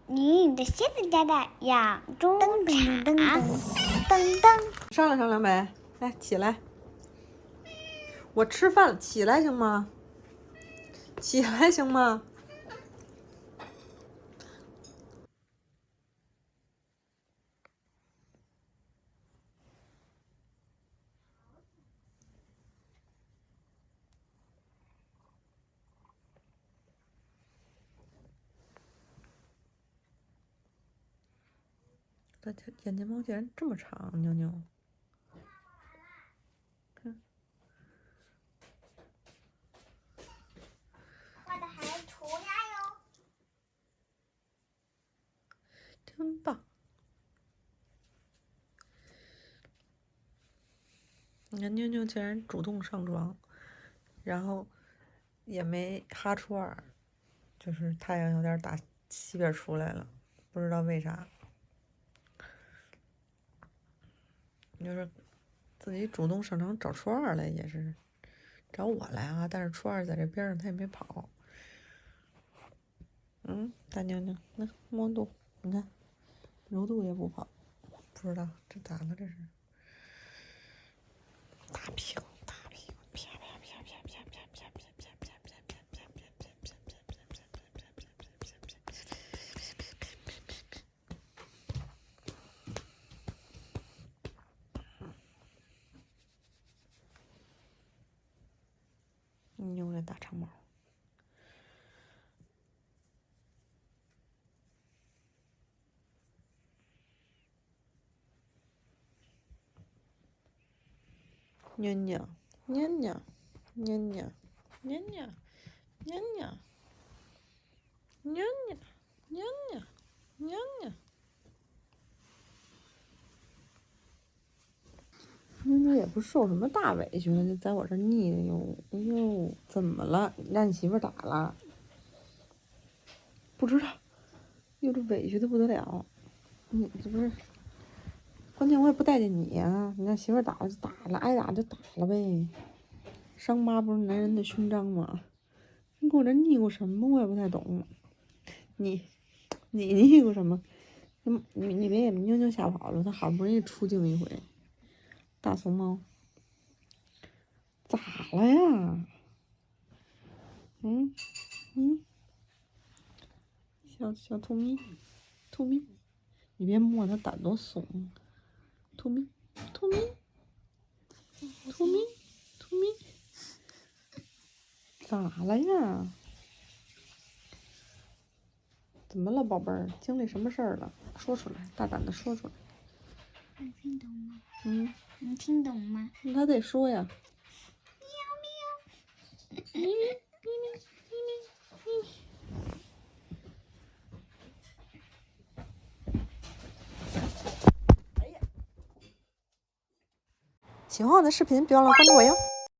你的鞋子夹的养猪场。噔噔噔噔噔。商量商量呗，来起来。我吃饭了，起来行吗？起来行吗？它眼睫毛竟然这么长，妞妞。看，画的还涂鸦哟，真棒！你看妞妞竟然主动上妆，然后也没哈出耳，就是太阳有点打西边出来了，不知道为啥。就是自己主动上场找初二来，也是找我来啊。但是初二在这边上，他也没跑。大妞妞，那摸肚，你看揉肚也不跑，不知道这咋了？这是大屁股，大屁股，啪啪啪啪啪啪啪啪啪啪啪啪啪啪啪扭着大长毛。妞妞，妞妞，妞妞，妞妞，妞妞，妞妞，妞妞，妞妞。妞妞也不受什么大委屈了，就在我这腻的哟。哎呦，怎么了？让你媳妇打了？不知道，哟，这委屈的不得了。你这不是？关键我也不待见你呀，你让媳妇打了就打了，挨打就打了呗。伤疤不是男人的勋章吗？你给我这腻咕什么？我也不太懂。你腻咕什么？你别给妞妞吓跑了，她好不容易出镜一回。大怂猫，咋了呀？小兔咪，兔咪，你别摸它胆多松。兔咪，兔咪，兔咪，兔咪，咋了呀？怎么了，宝贝儿？经历什么事儿了？说出来，大胆的说出来。能听懂吗？能听懂吗？他得说呀。喵喵，咪咪咪咪咪咪。喜欢我的视频，别忘了关注我哟。